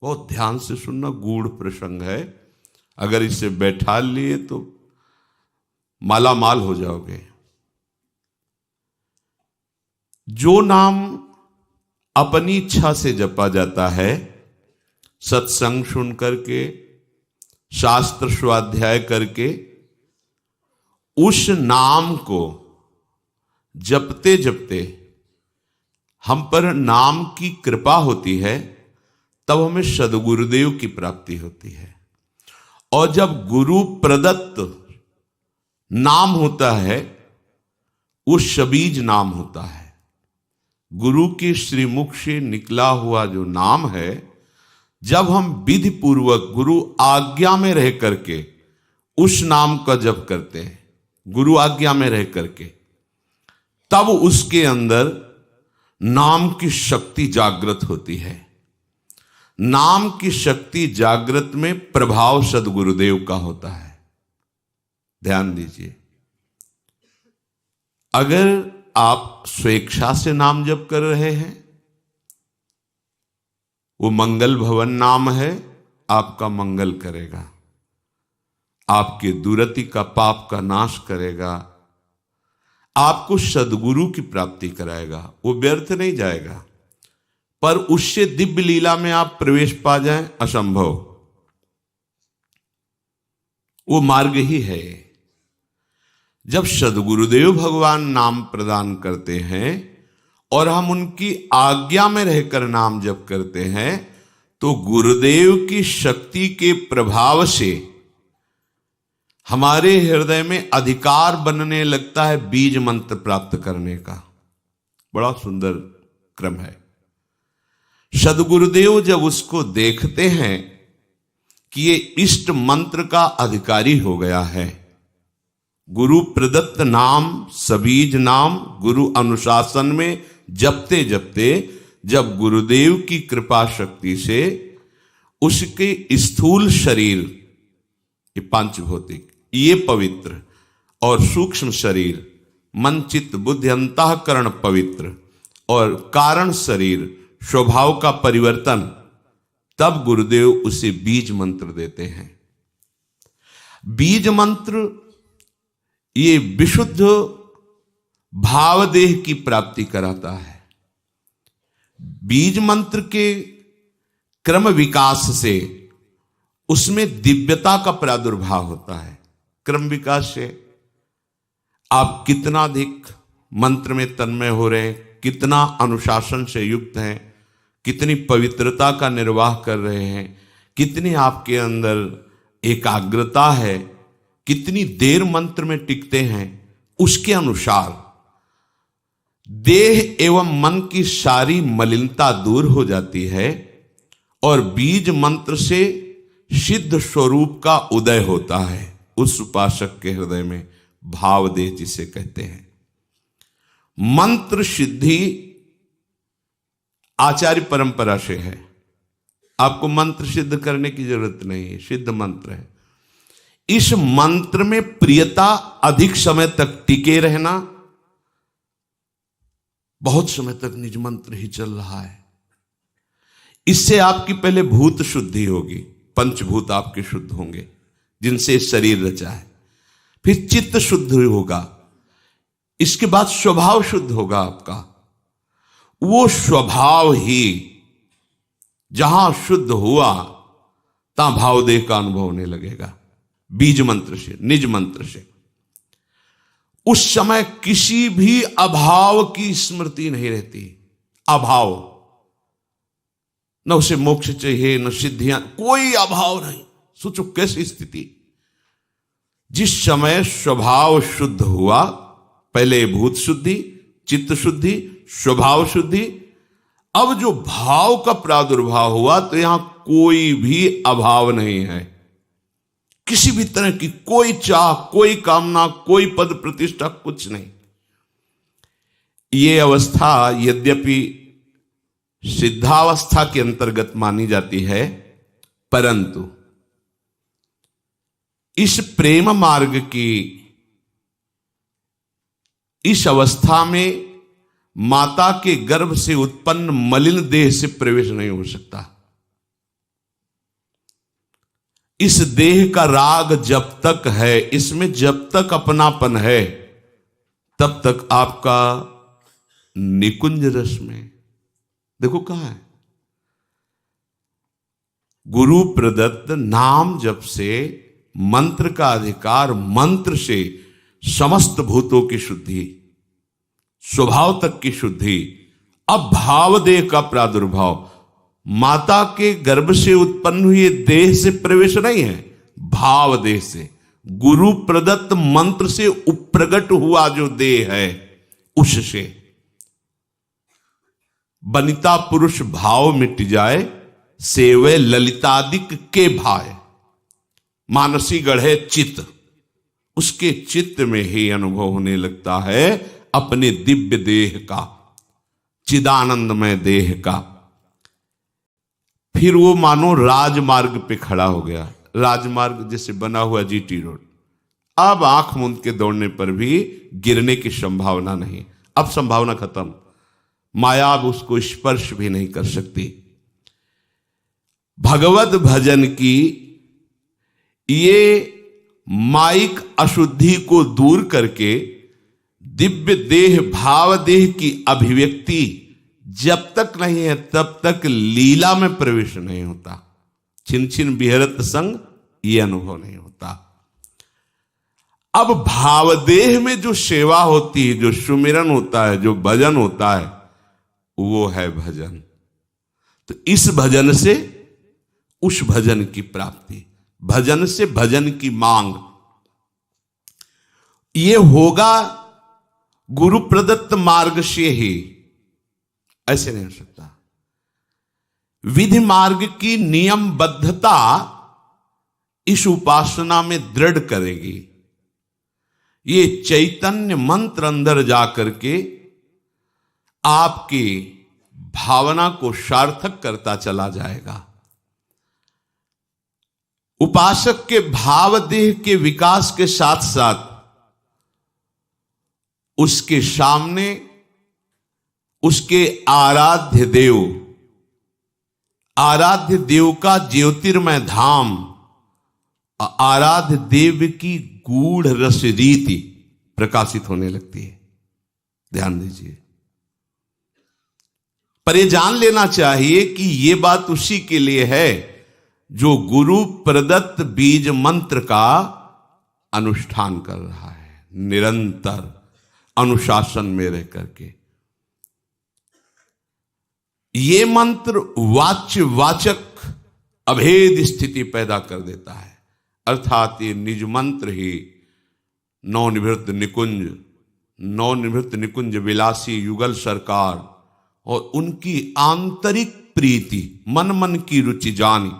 बहुत ध्यान से सुनना, गूढ़ प्रसंग है। अगर इसे बैठा लिए तो माला माल हो जाओगे। जो नाम अपनी इच्छा से जपा जाता है, सत्संग सुन करके, शास्त्र स्वाध्याय करके, उस नाम को जपते जपते हम पर नाम की कृपा होती है, तब हमें सद्गुरुदेव की प्राप्ति होती है। और जब गुरु प्रदत्त नाम होता है, वो सबीज नाम होता है। गुरु के श्रीमुख से निकला हुआ जो नाम है, जब हम विधि पूर्वक गुरु आज्ञा में रह करके उस नाम का जप करते हैं, गुरु आज्ञा में रह करके, तब उसके अंदर नाम की शक्ति जागृत होती है। नाम की शक्ति जागृत में प्रभाव सद्गुरुदेव का होता है। ध्यान दीजिए, अगर आप स्वेच्छा से नाम जप कर रहे हैं, वो मंगल भवन नाम है, आपका मंगल करेगा, आपके दुरति का पाप का नाश करेगा, आपको सद्गुरु की प्राप्ति कराएगा, वो व्यर्थ नहीं जाएगा। पर उससे दिव्य लीला में आप प्रवेश पा जाएं, असंभव। वो मार्ग ही है। जब सद्गुरुदेव भगवान नाम प्रदान करते हैं और हम उनकी आज्ञा में रहकर नाम जप करते हैं, तो गुरुदेव की शक्ति के प्रभाव से हमारे हृदय में अधिकार बनने लगता है बीज मंत्र प्राप्त करने का। बड़ा सुंदर क्रम है। सद्गुरुदेव जब उसको देखते हैं कि ये इष्ट मंत्र का अधिकारी हो गया है, गुरु प्रदत्त नाम, सबीज नाम, गुरु अनुशासन में जपते जपते जब गुरुदेव की कृपा शक्ति से उसके स्थूल शरीर, ये पांचभौतिक, ये पवित्र, और सूक्ष्म शरीर, मन चित्त बुद्धि अंतःकरण पवित्र, और कारण शरीर स्वभाव का परिवर्तन, तब गुरुदेव उसे बीज मंत्र देते हैं। बीज मंत्र ये विशुद्ध भावदेह की प्राप्ति कराता है। बीज मंत्र के क्रम विकास से उसमें दिव्यता का प्रादुर्भाव होता है। क्रम विकास से आप कितना अधिक मंत्र में तन्मय हो रहे हैं, कितना अनुशासन से युक्त हैं, कितनी पवित्रता का निर्वाह कर रहे हैं, कितनी आपके अंदर एकाग्रता है, कितनी देर मंत्र में टिकते हैं, उसके अनुसार देह एवं मन की सारी मलिनता दूर हो जाती है और बीज मंत्र से सिद्ध स्वरूप का उदय होता है उस उपासक के हृदय में। भावदेह जिसे कहते हैं। मंत्र सिद्धि आचार्य परंपरा से है। आपको मंत्र सिद्ध करने की जरूरत नहीं है, सिद्ध मंत्र है। इस मंत्र में प्रियता, अधिक समय तक टिके रहना, बहुत समय तक निज मंत्र ही चल रहा है, इससे आपकी पहले भूत शुद्धि होगी, पंचभूत आपके शुद्ध होंगे जिनसे शरीर रचा है। फिर चित्त शुद्ध होगा, इसके बाद स्वभाव शुद्ध होगा आपका। वो स्वभाव ही जहां शुद्ध हुआ, तहां भावदेह का अनुभव होने लगेगा। बीज मंत्र से, निज मंत्र से उस समय किसी भी अभाव की स्मृति नहीं रहती। अभाव, न उसे मोक्ष चाहिए, न सिद्धियां, कोई अभाव नहीं। सोचो कैसी स्थिति। जिस समय स्वभाव शुद्ध हुआ, पहले भूत शुद्धि, चित्त शुद्धि, स्वभाव शुद्धि, अब जो भाव का प्रादुर्भाव हुआ, तो यहां कोई भी अभाव नहीं है। किसी भी तरह की कोई चाह, कोई कामना, कोई पद प्रतिष्ठा, कुछ नहीं। ये अवस्था यद्यपि सिद्धावस्था के अंतर्गत मानी जाती है, परंतु इस प्रेम मार्ग की इस अवस्था में माता के गर्भ से उत्पन्न मलिन देह से प्रवेश नहीं हो सकता। इस देह का राग जब तक है, इसमें जब तक अपनापन है, तब तक आपका निकुंज रस में, देखो कहां है, गुरु प्रदत्त नाम जप से मंत्र का अधिकार, मंत्र से समस्त भूतों की शुद्धि, स्वभाव तक की शुद्धि। अब भावदेह का प्रादुर्भाव, माता के गर्भ से उत्पन्न हुए देह से प्रवेश नहीं है, भाव देह से, गुरु प्रदत्त मंत्र से उप्रगट हुआ जो देह है उससे। बनिता पुरुष भाव मिट जाए, सेवे ललितादिक के भाय, मानसी गढ़े चित्त, उसके चित्त में ही अनुभव होने लगता है अपने दिव्य देह का, चिदानंदमय देह का। फिर वो मानो राजमार्ग पे खड़ा हो गया, राजमार्ग जैसे बना हुआ जीटी रोड, अब आंख मूंद के दौड़ने पर भी गिरने की संभावना नहीं, अब संभावना खत्म, माया अब उसको स्पर्श भी नहीं कर सकती। भगवत भजन की ये माइक अशुद्धि को दूर करके दिव्य देह भाव देह की अभिव्यक्ति जब तक नहीं है तब तक लीला में प्रवेश नहीं होता, छिन छिन बिहरत संग ये अनुभव नहीं होता। अब भावदेह में जो सेवा होती है, जो सुमिरन होता है, जो भजन होता है, वो है भजन। तो इस भजन से उस भजन की प्राप्ति, भजन से भजन की मांग, ये होगा गुरु प्रदत्त मार्ग से ही, ऐसे नहीं हो सकता। विधि मार्ग की नियमबद्धता इस उपासना में दृढ़ करेगी। ये चैतन्य मंत्र अंदर जाकर के आपकी भावना को सार्थक करता चला जाएगा। उपासक के भाव देह के विकास के साथ साथ उसके सामने उसके आराध्य देव का ज्योतिर्मय धाम, आराध्य देव की गूढ़ रस रीति प्रकाशित होने लगती है। ध्यान दीजिए, पर यह जान लेना चाहिए कि यह बात उसी के लिए है जो गुरु प्रदत्त बीज मंत्र का अनुष्ठान कर रहा है, निरंतर अनुशासन में रह करके। ये मंत्र वाच्य वाचक अभेद स्थिति पैदा कर देता है, अर्थात ये निज मंत्र ही नवनिवृत्त निकुंज विलासी युगल सरकार और उनकी आंतरिक प्रीति, मन मन की रुचि जानी,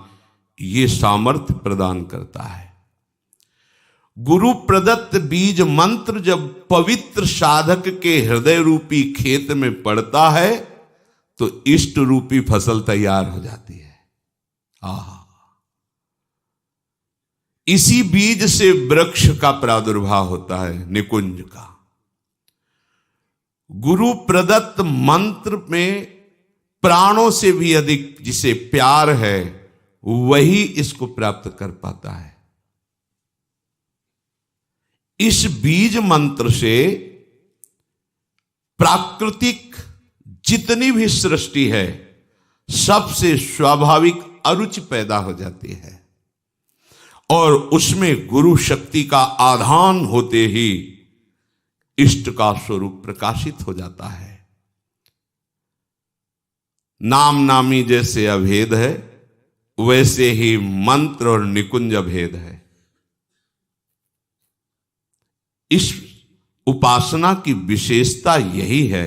ये सामर्थ्य प्रदान करता है। गुरु प्रदत्त बीज मंत्र जब पवित्र साधक के हृदय रूपी खेत में पड़ता है तो इष्ट रूपी फसल तैयार हो जाती है। आहा, इसी बीज से वृक्ष का प्रादुर्भाव होता है, निकुंज का। गुरु प्रदत्त मंत्र में प्राणों से भी अधिक जिसे प्यार है वही इसको प्राप्त कर पाता है। इस बीज मंत्र से प्राकृतिक जितनी भी सृष्टि है सबसे स्वाभाविक अरुचि पैदा हो जाती है और उसमें गुरु शक्ति का आधान होते ही इष्ट का स्वरूप प्रकाशित हो जाता है। नाम नामी जैसे अभेद है वैसे ही मंत्र और निकुंज अभेद है। इस उपासना की विशेषता यही है,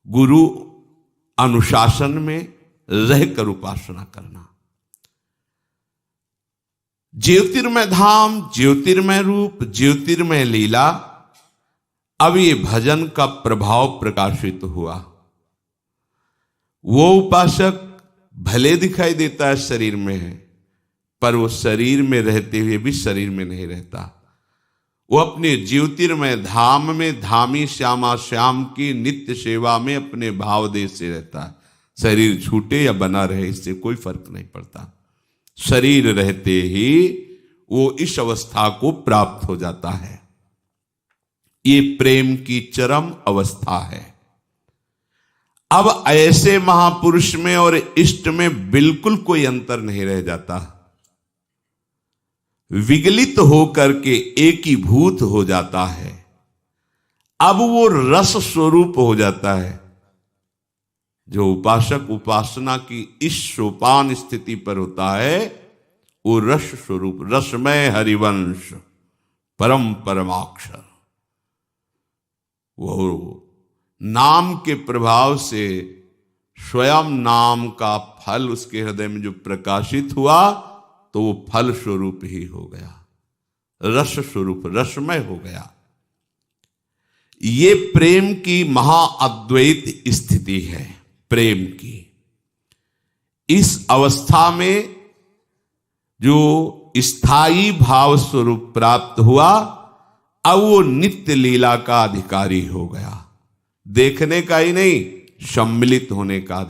गुरु अनुशासन में रहकर उपासना करना। ज्योतिर्मय धाम, ज्योतिर्मय रूप, ज्योतिर्मय लीला, अब ये भजन का प्रभाव प्रकाशित हुआ। वो उपासक भले दिखाई देता है शरीर में है, पर वो शरीर में रहते हुए भी शरीर में नहीं रहता। वो अपने ज्योतिर्मय धाम में धामी श्यामा श्याम की नित्य सेवा में अपने भाव देश से रहता है। शरीर छूटे या बना रहे इससे कोई फर्क नहीं पड़ता। शरीर रहते ही वो इस अवस्था को प्राप्त हो जाता है। ये प्रेम की चरम अवस्था है। अब ऐसे महापुरुष में और इष्ट में बिल्कुल कोई अंतर नहीं रह जाता। विगलित होकर के एकीभूत हो जाता है। अब वो रस स्वरूप हो जाता है। जो उपासक उपासना की इस सोपान स्थिति पर होता है वो रस स्वरूप, रसमय हरिवंश, परम परमाक्षर, वो नाम के प्रभाव से स्वयं नाम का फल उसके हृदय में जो प्रकाशित हुआ तो वो फल स्वरूप ही हो गया, रस स्वरूप, रसमय हो गया। ये प्रेम की महाअद्वैत स्थिति है। प्रेम की इस अवस्था में जो स्थायी भाव स्वरूप प्राप्त हुआ, अब वो नित्य लीला का अधिकारी हो गया। देखने का ही नहीं, सम्मिलित होने का